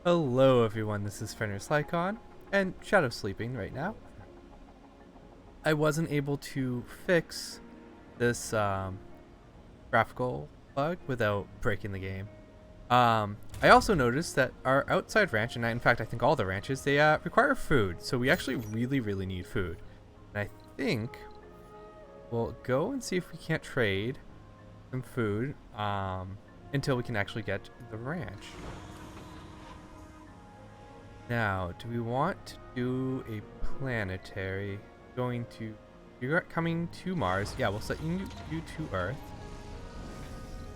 Hello everyone, this is Fenris Lycon, and Shadow sleeping right now. I wasn't able to fix this graphical bug without breaking the game. I also noticed that our outside ranch, and in fact I think all the ranches, they require food, so we actually really need food. And I think we'll go and see if we can't trade some food until we can actually get the ranch. Now, do we want to do a planetary? You're coming to Mars. Yeah, we'll set you to Earth.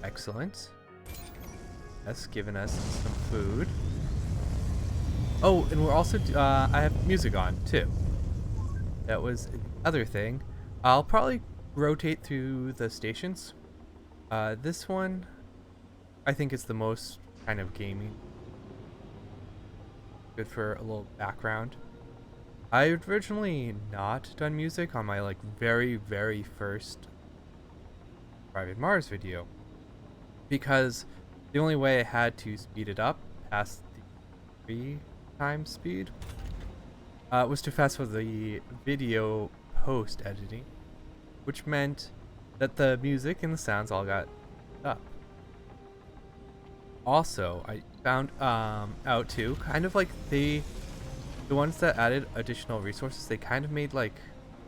Excellent. That's given us some food. Oh, and we're also, I have music on too. That was another thing. I'll probably rotate through the stations. This one, I think is the most kind of gaming. Good for a little background. I originally not done music on my very first Private Mars video because the only way I had to speed it up past the 3x speed was too fast for the video post editing, which meant that the music and the sounds all got up. Also, I found out too, kind of like the ones that added additional resources, they kind of made like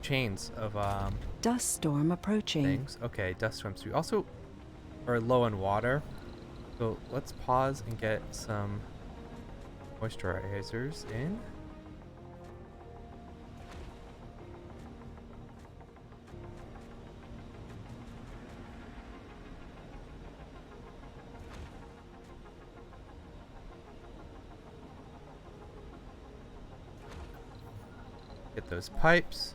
chains of Dust storm approaching. things. Okay, dust storms. We also are low on water, so let's pause and get some moisturizers in. Get those pipes.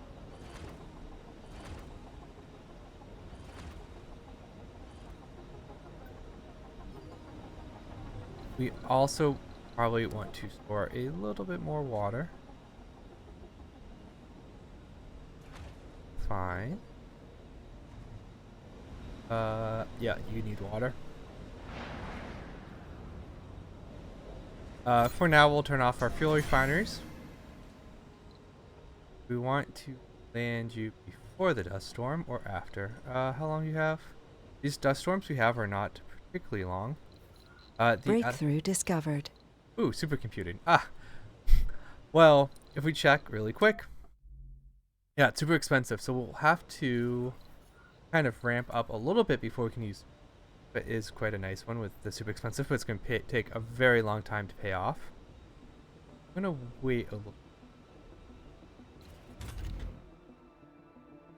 We also probably want to store a little bit more water. Fine. Yeah, you need water. For now, we'll turn off our fuel refineries. We want to land you before the dust storm or after. How long do you have? These dust storms we have are not particularly long. Breakthrough discovered. Ooh, supercomputing. Ah. Well, if we check really quick. Yeah, it's super expensive, so we'll have to kind of ramp up a little bit before we can use. It is quite a nice one with the super expensive, but it's going to take a very long time to pay off. I'm going to wait a little.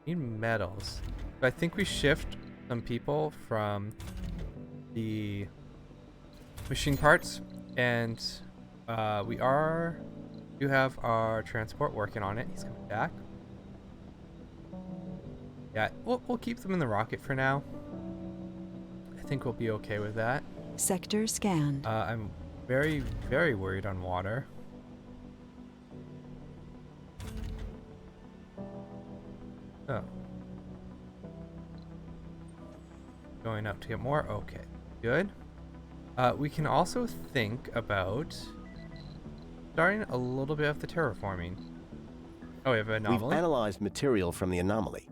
Need metals. So I think we shift some people from the machine parts, and we do have our transport working on it. He's coming back. Yeah, we'll keep them in the rocket for now. I think we'll be okay with that. Sector scanned. I'm very worried on water. Oh. Going up to get more? Okay, good. We can also think about starting a little bit of the terraforming. Oh, we have an anomaly? We've analyzed material from the anomaly,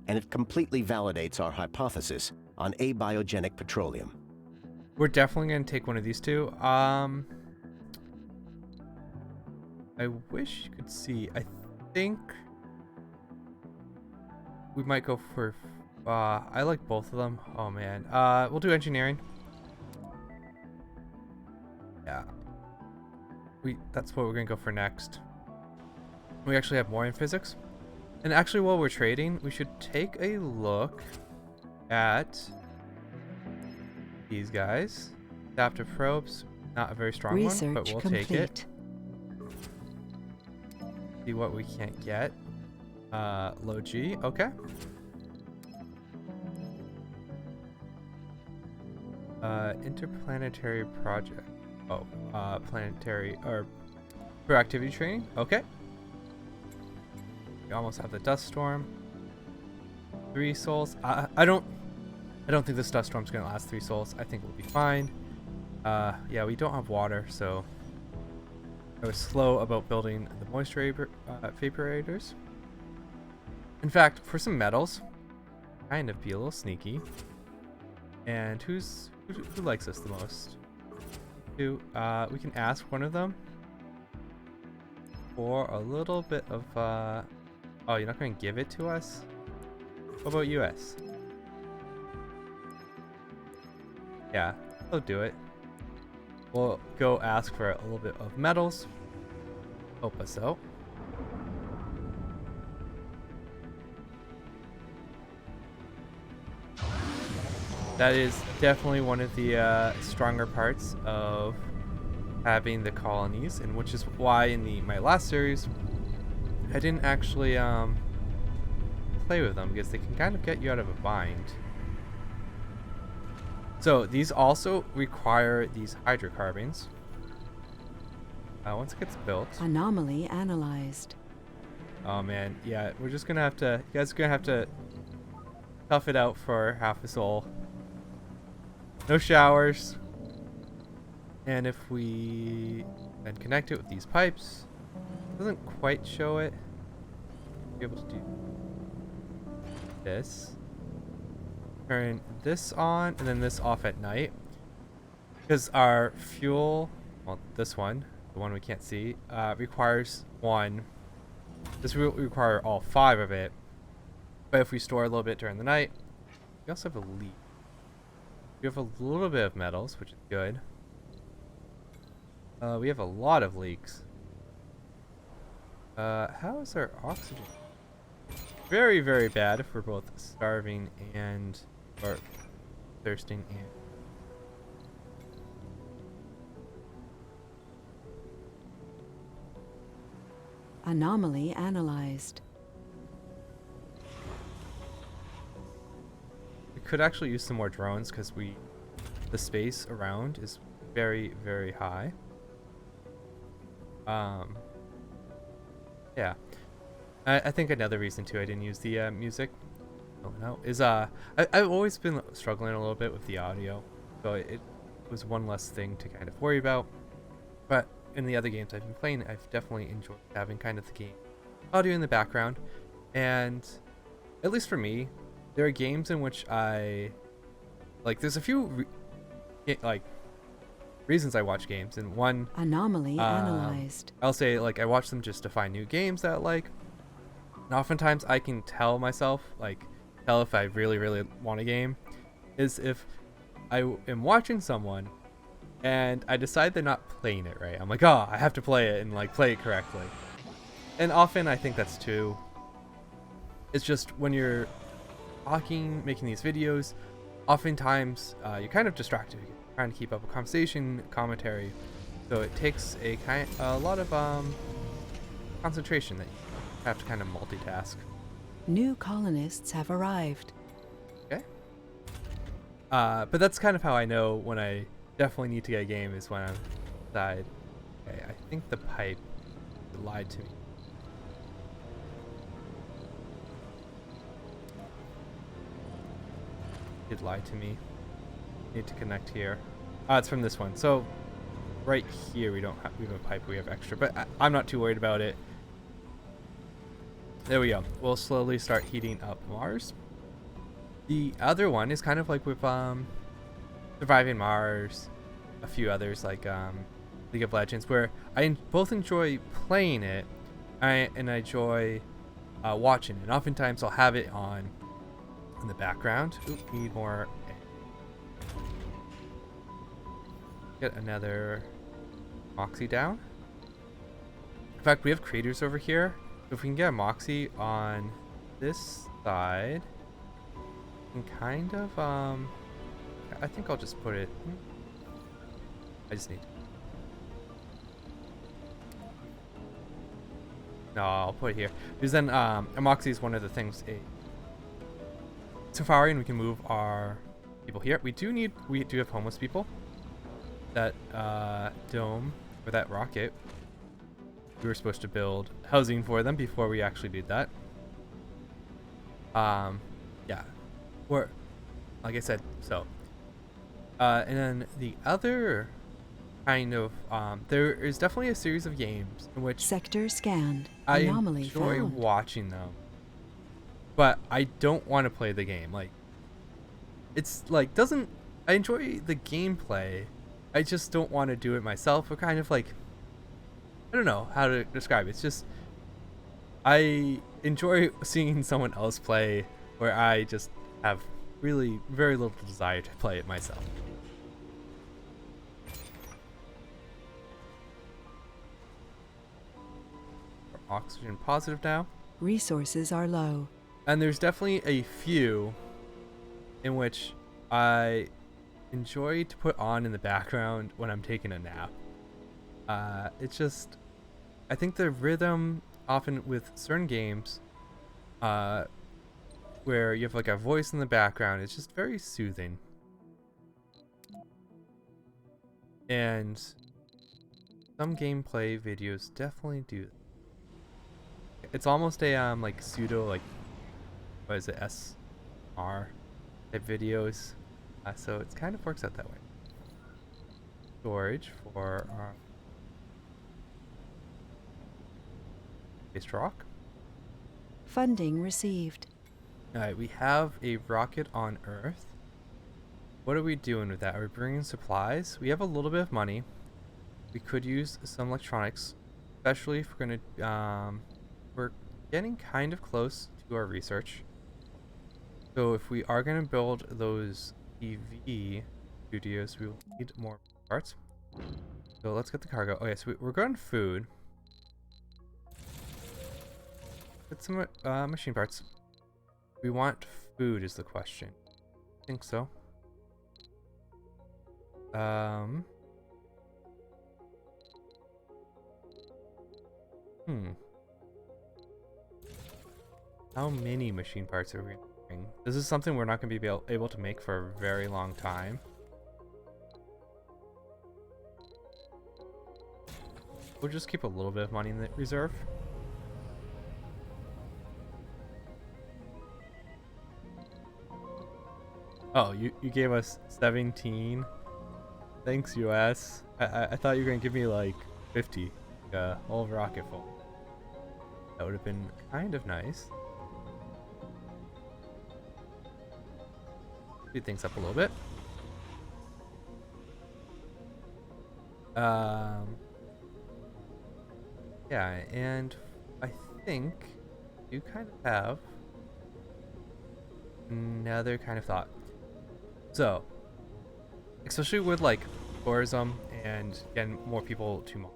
and it completely validates our hypothesis on abiogenic petroleum. We're definitely going to take one of these two. I wish you could see. I think we might go for... I like both of them. Oh, man. We'll do engineering. Yeah. That's what we're going to go for next. We actually have more in physics. And actually, while we're trading, we should take a look at these guys. Adaptive probes. Not a very strong Research one, but we'll complete. take it. See what we can't get. Low G. Okay. Interplanetary project. Oh, planetary or proactivity training. Okay. We almost have the dust storm. 3 souls. I don't think this dust storm's gonna last 3 souls. I think we'll be fine. Yeah, we don't have water, so I was slow about building the moisture vaporators. In fact, for some metals, kind of be a little sneaky. And who likes us the most? We can ask one of them for a little bit of oh, you're not going to give it to us? What about US? Yeah, they'll do it. We'll go ask for a little bit of metals. Help us out. That is definitely one of the stronger parts of having the colonies, and which is why in my last series I didn't actually play with them, because they can kind of get you out of a bind. So these also require these hydrocarbons. Once it gets built. Anomaly analyzed. Oh man, yeah, we're just gonna have to. You guys are gonna have to tough it out for half a soul. No showers. And if we then connect it with these pipes, doesn't quite show it. Be able to do this. Turn this on and then this off at night, because our fuel, well, this one, the one we can't see, requires one. This will require all 5 of it, but if we store a little bit during the night, we also have a leak. We have a little bit of metals, which is good. We have a lot of leaks. How is our oxygen? Very, very bad if we're both starving and or thirsting and Anomaly analyzed. we could actually use some more drones, because the space around is very, very high. Yeah. I think another reason too I didn't use the music is I've always been struggling a little bit with the audio, so it was one less thing to kind of worry about. But in the other games I've been playing, I've definitely enjoyed having kind of the game audio in the background. And at least for me, there are games in which I like. There's a few reasons I watch games, and one Anomaly analyzed. I'll say, like, I watch them just to find new games that I like. And oftentimes I can tell myself, tell if I really, really want a game, is if I am watching someone and I decide they're not playing it right. I'm like, oh, I have to play it and play it correctly. And often I think that's too. It's just when you're talking, making these videos, oftentimes you're kind of distracted. You're trying to keep up a conversation, commentary. So it takes a lot of concentration that you have to kind of multitask. New colonists have arrived. Okay. But that's kind of how I know when I definitely need to get a game, is when I'm inside. Okay, I think the pipe lied to me. It lied to me. Need to connect here. It's from this one. So right here we have a pipe, we have extra, but I'm not too worried about it. There we go. We'll slowly start heating up Mars. The other one is kind of like with Surviving Mars, a few others like League of Legends, where I both enjoy playing it and I enjoy watching it. And oftentimes I'll have it on in the background. Ooh, need more. Get another Moxie down. In fact, we have craters over here. If we can get a Moxie on this side, we can kind of I think I'll just put it. I just need. No, I'll put it here because then a Moxie is one of the things Safari, and we can move our people here. We do have homeless people. That dome or that rocket, we were supposed to build housing for them before we actually did that. Yeah, or like I said, so and then the other kind of there is definitely a series of games in which Sector scanned. I Anomaly enjoy found. watching them, but I don't want to play the game. Like, it's like doesn't I enjoy the gameplay, I just don't want to do it myself. Or kind of like, I don't know how to describe it. It's just I enjoy seeing someone else play where I just have really very little desire to play it myself. Oxygen positive now. Resources are low. And there's definitely a few in which I enjoy to put on in the background when I'm taking a nap. It's just, I think the rhythm often with certain games, where you have like a voice in the background, it's just very soothing. And some gameplay videos definitely do that. It's almost a like pseudo, like, what is it, SR type videos, so it kind of works out that way. Storage for our waste rock. Funding received. Alright, we have a rocket on Earth. What are we doing with that? Are we bringing supplies? We have a little bit of money. We could use some electronics, especially if we're gonna we're getting kind of close to our research. So if we are going to build those EV studios, we will need more parts. So let's get the cargo. Okay, so we're going food. Get some machine parts. We want food is the question. I think so. How many machine parts are we bring? This is something we're not going to be able to make for a very long time. We'll just keep a little bit of money in the reserve. Oh, you gave us 17. Thanks, US. I thought you were going to give me like 50. A whole rocket full. That would have been kind of nice. Speed things up a little bit. Yeah, and I think you kind of have another kind of thought. So, especially with like tourism and getting more people to Mars.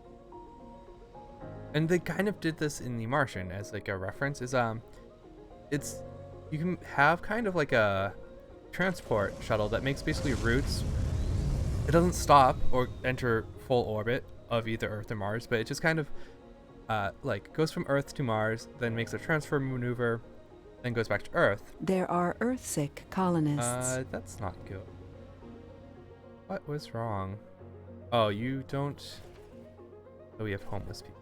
And they kind of did this in The Martian as like a reference, is it's, you can have kind of like a transport shuttle that makes basically routes. It doesn't stop or enter full orbit of either Earth or Mars, but it just kind of like goes from Earth to Mars, then makes a transfer maneuver, then goes back to Earth. There are Earth-sick colonists. That's not good. What was wrong? Oh, you don't... Oh, we have homeless people.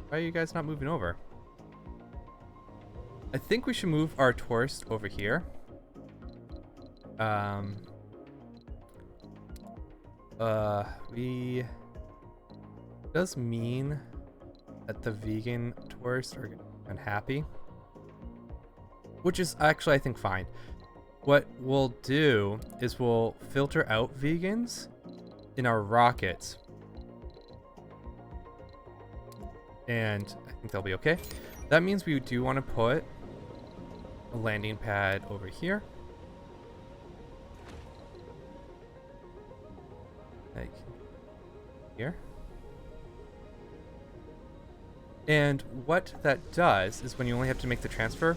Why are you guys not moving over? I think we should move our tourist over here. We... does mean that the vegan tourists are unhappy. Which is actually, I think, fine. What we'll do is we'll filter out vegans in our rockets. And I think they'll be okay. That means we do want to put a landing pad over here. Like here. And what that does is when you only have to make the transfer,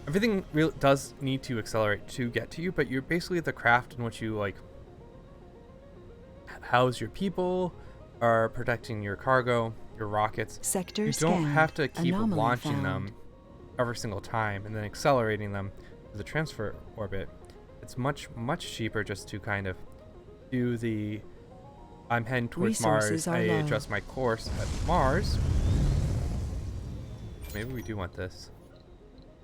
everything does need to accelerate to get to you, but you're basically the craft in which you like house your people, are protecting your cargo, your rockets. Sector you don't scanned. have to keep Anomaly launching found. them every single time and then accelerating them to the transfer orbit. It's much cheaper just to kind of do the I'm heading towards Resources Mars, are I low. adjust my course at Mars. Maybe we do want this.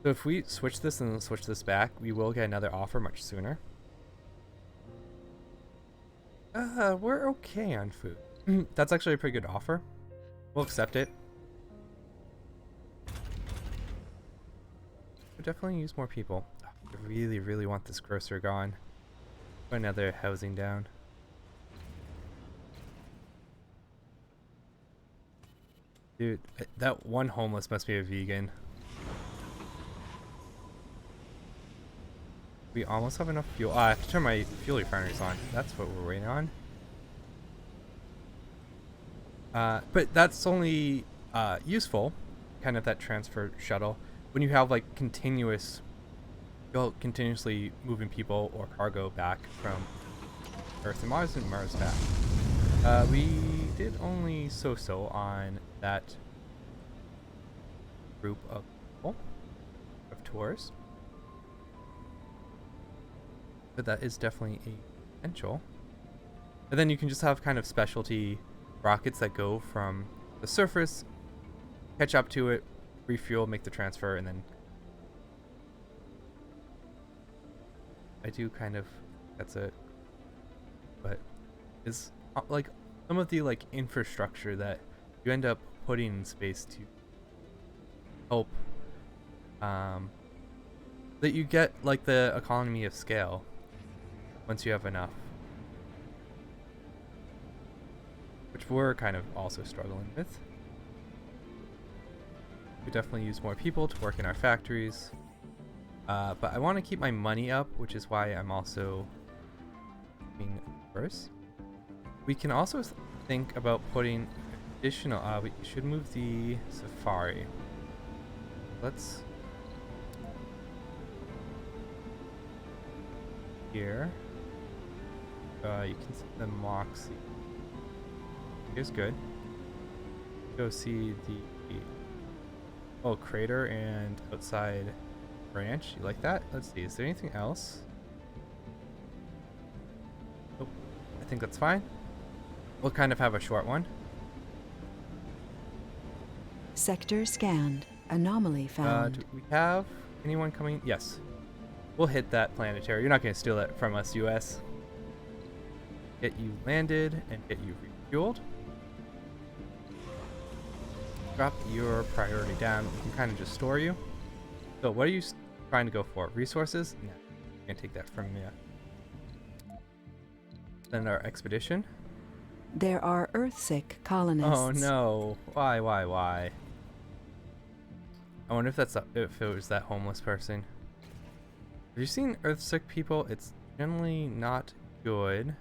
So if we switch this and then switch this back, we will get another offer much sooner. We're okay on food. That's actually a pretty good offer. We'll accept it. We'll definitely use more people. I really, really want this grocer gone. Put another housing down. Dude, that one homeless must be a vegan. We almost have enough fuel. I have to turn my fuel refineries on. That's what we're waiting on. But that's only useful, kind of that transfer shuttle, when you have like continuously moving people or cargo back from Earth and Mars back. We did only so on that group of people, of tours. But that is definitely a potential. And then you can just have kind of specialty rockets that go from the surface, catch up to it, refuel, make the transfer, and then I do kind of, that's it. But it's like some of the like infrastructure that you end up putting in space to help that you get like the economy of scale once you have enough, which we're kind of also struggling with. We definitely use more people to work in our factories, but I want to keep my money up, which is why I'm also being first. We can also think about putting additional, we should move the safari. Let's here. You can see the Moxie. Here's good. Go see the crater and outside branch. You like that? Let's see. Is there anything else? Nope. I think that's fine. We'll kind of have a short one. Sector scanned. Anomaly found. Do we have anyone coming? Yes. We'll hit that planetary. You're not going to steal that from us, US. Get you landed and get you refueled. Drop your priority down. We can kind of just store you. So what are you trying to go for? Resources? No. I'm going to take that from you. Then our expedition. There are Earthsick colonists. Oh no. Why? I wonder if if it was that homeless person. Have you seen Earthsick people? It's generally not good.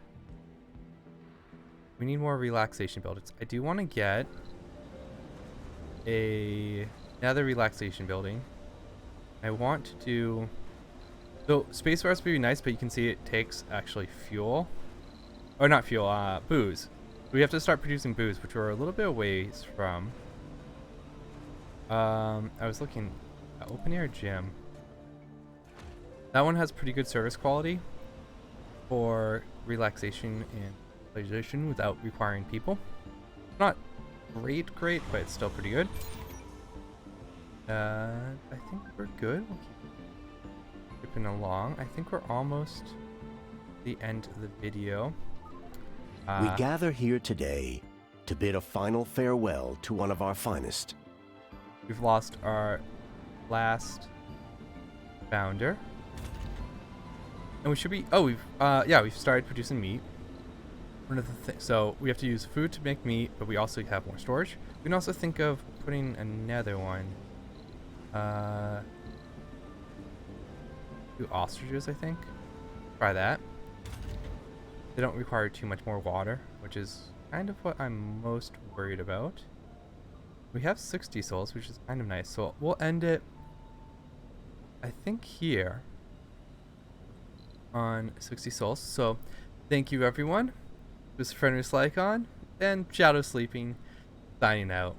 We need more relaxation buildings. I do want to get another relaxation building. I want to do... So, space forest would be nice, but you can see it takes actually fuel. Or not fuel, booze. We have to start producing booze, which we're a little bit away from. I was looking at open air gym. That one has pretty good service quality for relaxation and visualization without requiring people. Not great, but it's still pretty good. I think we're good. We'll keep skipping along. I think we're almost the end of the video. We gather here today to bid a final farewell to one of our finest. We've lost our last founder. And we should be... Oh, we've started producing meat. One of the things... So, we have to use food to make meat, but we also have more storage. We can also think of putting another one. 2 ostriches, I think. Try that. They don't require too much more water, which is kind of what I'm most worried about. We have 60 souls, which is kind of nice. So we'll end it, I think, here on 60 souls. So thank you, everyone. This is Fenris Lycon and Shadow Sleeping signing out.